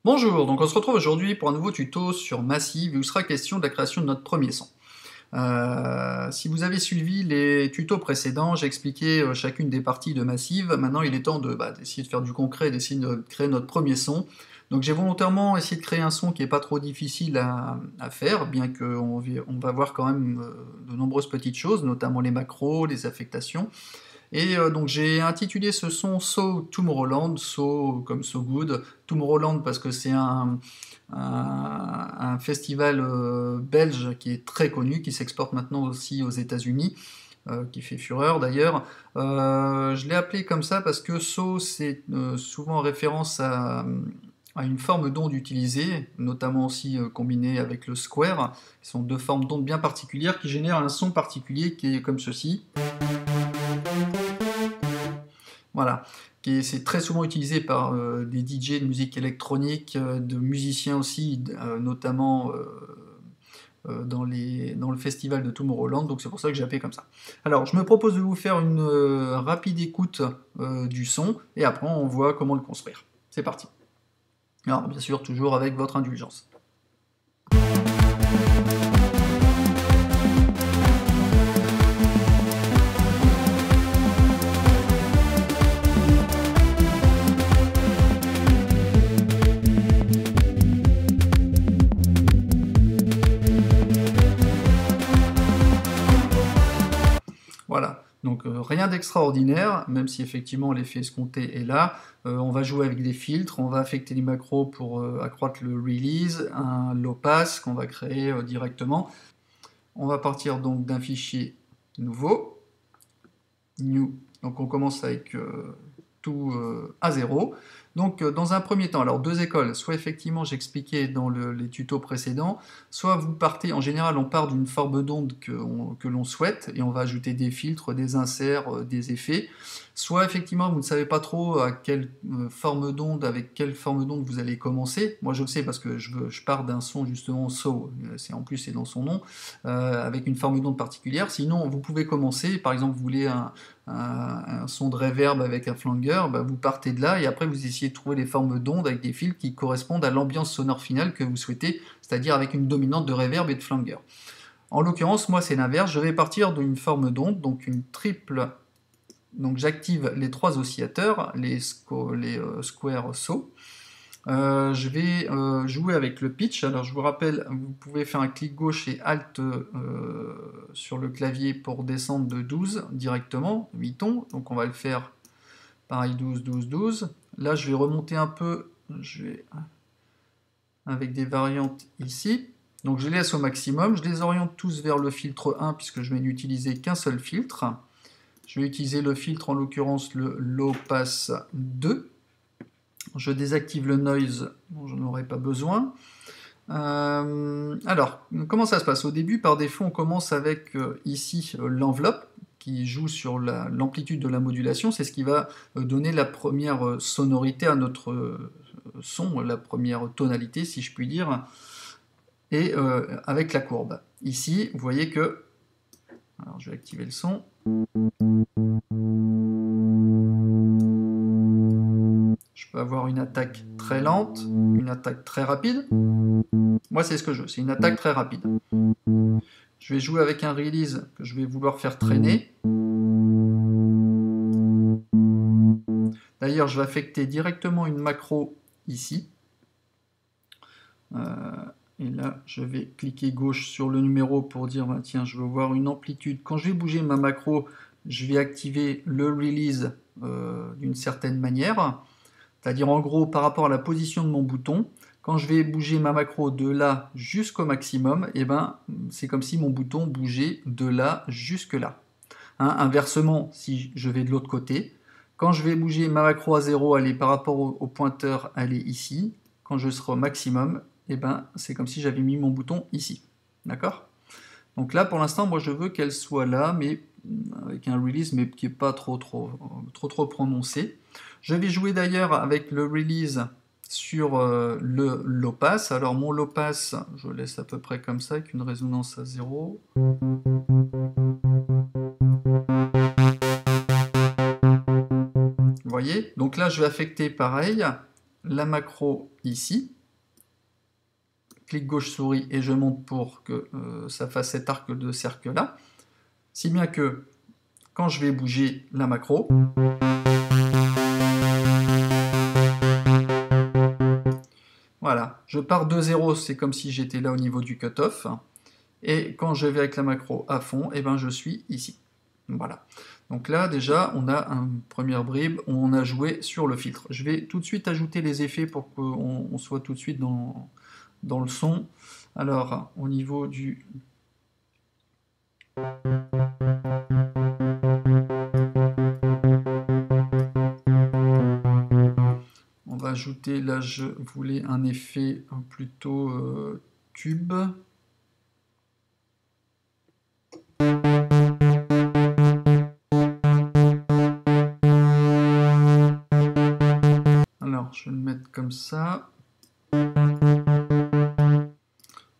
Bonjour, donc on se retrouve aujourd'hui pour un nouveau tuto sur Massive où il sera question de la création de notre premier son. Si vous avez suivi les tutos précédents, j'ai expliqué chacune des parties de Massive. Maintenant il est temps d'essayer de faire du concret, d'essayer de créer notre premier son. Donc j'ai volontairement essayé de créer un son qui n'est pas trop difficile à faire, bien qu'on va voir quand même de nombreuses petites choses, notamment les macros, les affectations. Et donc j'ai intitulé ce son So Tomorrowland, So comme So Good, Tomorrowland parce que c'est un festival belge qui est très connu, qui s'exporte maintenant aussi aux États-Unis, qui fait fureur d'ailleurs. Je l'ai appelé comme ça parce que So c'est souvent en référence à une forme d'onde utilisée, notamment aussi combinée avec le square, qui sont deux formes d'onde bien particulières qui génèrent un son particulier qui est comme ceci. Voilà, c'est très souvent utilisé par des DJ de musique électronique, de musiciens aussi, notamment dans le festival de Tomorrowland, donc c'est pour ça que j'ai appelé comme ça. Alors, je me propose de vous faire une rapide écoute du son, et après on voit comment le construire. C'est parti. Alors, bien sûr, toujours avec votre indulgence. Voilà, donc rien d'extraordinaire, même si effectivement l'effet escompté est là. On va jouer avec des filtres, on va affecter les macros pour accroître le release, un low pass qu'on va créer directement. On va partir donc d'un fichier nouveau, new, donc on commence avec tout à 0. Donc dans un premier temps, alors deux écoles, soit effectivement j'expliquais dans les tutos précédents, soit vous partez, en général on part d'une forme d'onde que l'on souhaite, et on va ajouter des filtres, des inserts, des effets, soit effectivement vous ne savez pas trop à quelle forme d'onde, avec quelle forme d'onde vous allez commencer. Moi je le sais parce que je pars d'un son justement So, en plus c'est dans son nom, avec une forme d'onde particulière. Sinon vous pouvez commencer, par exemple vous voulez un son de reverb avec un flanger, vous partez de là et après vous essayez de trouver les formes d'ondes avec des fils qui correspondent à l'ambiance sonore finale que vous souhaitez, c'est-à-dire avec une dominante de reverb et de flanger. En l'occurrence, moi c'est l'inverse, je vais partir d'une forme d'onde, donc une triple, donc j'active les trois oscillateurs, les square So. Je vais jouer avec le pitch. Alors je vous rappelle, vous pouvez faire un clic gauche et Alt sur le clavier pour descendre de 12 directement, 8 tons. Donc on va le faire pareil, 12, 12, 12. Là je vais remonter un peu, avec des variantes ici. Donc je les laisse au maximum, je les oriente tous vers le filtre 1 puisque je vais n'utiliser qu'un seul filtre. Je vais utiliser le filtre, en l'occurrence le Low Pass 2. Je désactive le noise, bon, je n'en aurai pas besoin. Alors, comment ça se passe? Au début, par défaut, on commence avec ici l'enveloppe qui joue sur l'amplitude de la modulation. C'est ce qui va donner la première sonorité à notre son, la première tonalité, si je puis dire, et avec la courbe. Ici, vous voyez que... Alors, je vais activer le son. Je peux avoir une attaque très lente, une attaque très rapide. Moi, c'est ce que je veux, c'est une attaque très rapide. Je vais jouer avec un release que je vais vouloir faire traîner. D'ailleurs, je vais affecter directement une macro ici. Et là, je vais cliquer gauche sur le numéro pour dire, tiens, je veux voir une amplitude. Quand je vais bouger ma macro, je vais activer le release d'une certaine manière. C'est-à-dire en gros par rapport à la position de mon bouton, quand je vais bouger ma macro de là jusqu'au maximum, c'est comme si mon bouton bougeait de là jusque là. Inversement, si je vais de l'autre côté, quand je vais bouger ma macro à 0, elle est par rapport au pointeur, elle est ici. Quand je serai au maximum, c'est comme si j'avais mis mon bouton ici. D'accord? Donc là, pour l'instant, moi je veux qu'elle soit là, mais avec un release, mais qui n'est pas trop prononcé. Je vais jouer d'ailleurs avec le release sur le low pass. Alors mon low pass, je laisse à peu près comme ça, avec une résonance à 0. Vous voyez? Donc là, je vais affecter pareil la macro ici. Clic gauche souris et je monte pour que ça fasse cet arc de cercle là. Si bien que quand je vais bouger la macro, voilà, je pars de 0, c'est comme si j'étais là au niveau du cutoff. Et quand je vais avec la macro à fond, et ben je suis ici. Voilà. Donc là, déjà, on a une première bribe où on a joué sur le filtre. Je vais tout de suite ajouter les effets pour qu'on soit tout de suite dans le son. Alors, au niveau du... On va ajouter, là je voulais un effet plutôt tube. Alors, je vais le mettre comme ça.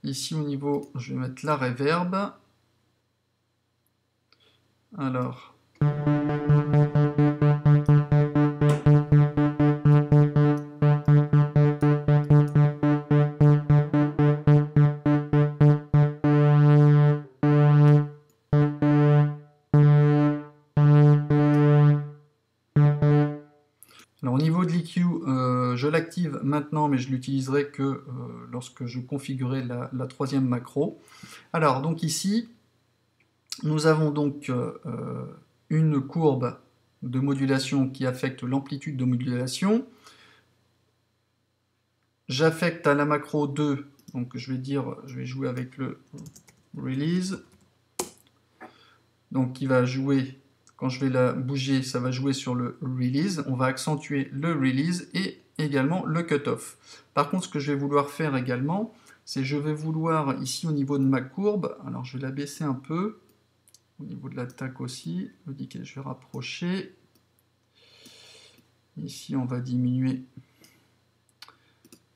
Ici, au niveau, je vais mettre la reverb. Alors... Alors, au niveau de l'EQ, je l'active maintenant, mais je l'utiliserai que lorsque je configurerai la troisième macro. Alors, donc ici, nous avons donc une courbe de modulation qui affecte l'amplitude de modulation. J'affecte à la macro 2, donc je vais jouer avec le release. Donc, qui va jouer... Quand je vais la bouger, ça va jouer sur le release. On va accentuer le release et également le cutoff. Par contre, ce que je vais vouloir faire également, c'est je vais vouloir, ici au niveau de ma courbe, alors je vais la baisser un peu, au niveau de l'attaque aussi, je vais rapprocher. Ici, on va diminuer.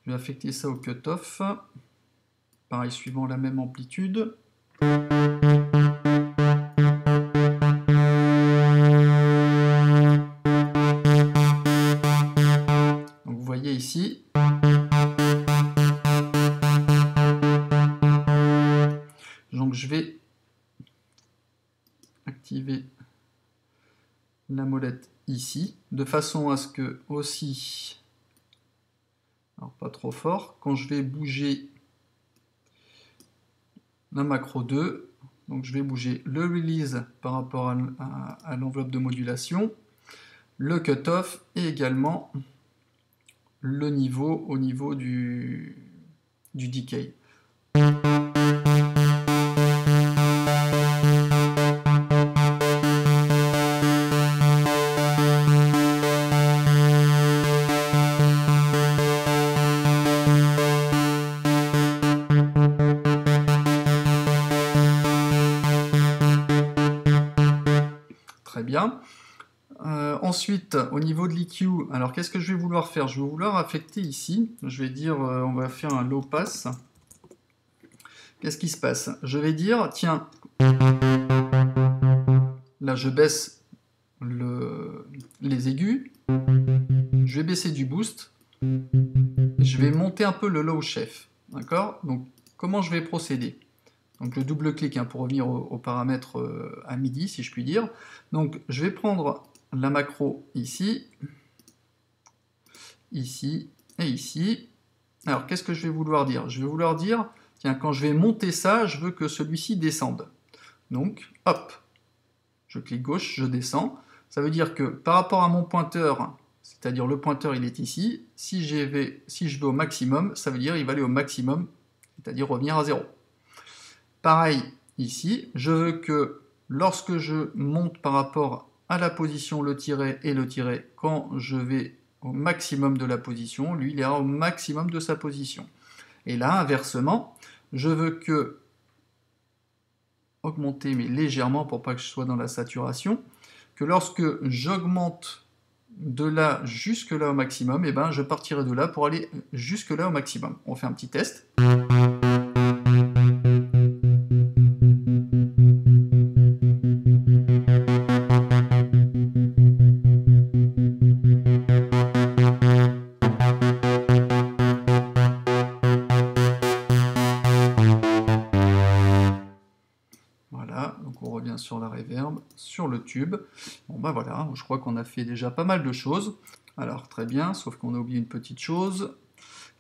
Je vais affecter ça au cutoff. Pareil, suivant la même amplitude. Ici. Donc je vais activer la molette ici, de façon à ce que aussi, alors pas trop fort, quand je vais bouger la macro 2, donc je vais bouger le release par rapport à l'enveloppe de modulation, le cutoff et également le niveau au niveau du decay. Très bien. Ensuite, au niveau de l'EQ, alors qu'est-ce que je vais vouloir faire? Je vais vouloir affecter ici, je vais dire, on va faire un low pass. Qu'est-ce qui se passe? Je vais dire, tiens, là je baisse les aigus, je vais baisser du boost, je vais monter un peu le low chef, d'accord? Donc, comment je vais procéder? Donc, je double-clique pour revenir aux paramètres à MIDI, si je puis dire. Donc, je vais prendre la macro ici, ici et ici. Alors, qu'est-ce que je vais vouloir dire? Je vais vouloir dire, tiens, quand je vais monter ça, je veux que celui-ci descende. Donc, hop, je clique gauche, je descends. Ça veut dire que par rapport à mon pointeur, c'est-à-dire le pointeur, il est ici, si je vais au maximum, ça veut dire qu'il va aller au maximum, c'est-à-dire revenir à 0. Pareil, ici, je veux que lorsque je monte par rapport à la position le tiret et le tiret, quand je vais au maximum de la position, lui, il ira au maximum de sa position. Et là, inversement, je veux que augmenter, mais légèrement pour pas que je sois dans la saturation, que lorsque j'augmente de là jusque là au maximum, et ben je partirai de là pour aller jusque là au maximum. On fait un petit test. Voilà, donc on revient sur la reverb, sur le tube. Bon bah voilà, je crois qu'on a fait déjà pas mal de choses. Alors très bien, sauf qu'on a oublié une petite chose.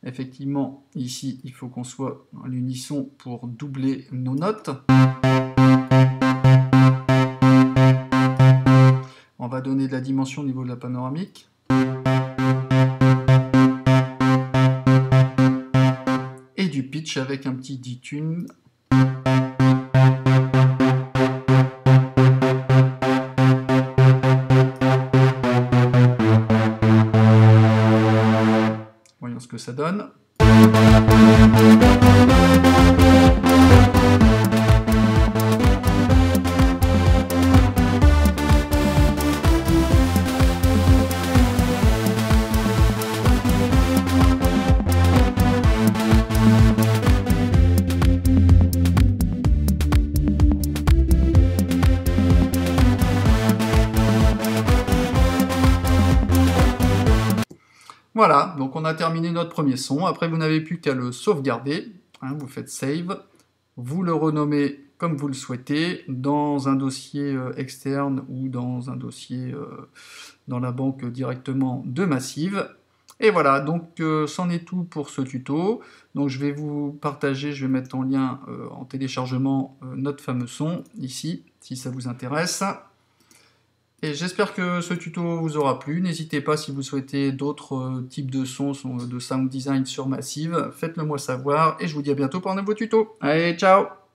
Effectivement, ici, il faut qu'on soit à l'unisson pour doubler nos notes. On va donner de la dimension au niveau de la panoramique. Et du pitch avec un petit detune. Voyons ce que ça donne. Voilà, donc on a terminé notre premier son. Après, vous n'avez plus qu'à le sauvegarder. Hein, vous faites Save. Vous le renommez comme vous le souhaitez, dans un dossier externe ou dans un dossier dans la banque directement de Massive. Et voilà, donc c'en est tout pour ce tuto. Donc je vais vous partager, je vais mettre en lien en téléchargement notre fameux son, ici, si ça vous intéresse. Et j'espère que ce tuto vous aura plu. N'hésitez pas, si vous souhaitez d'autres types de sons, de sound design sur Massive, faites-le moi savoir, et je vous dis à bientôt pour un nouveau tuto. Allez, ciao!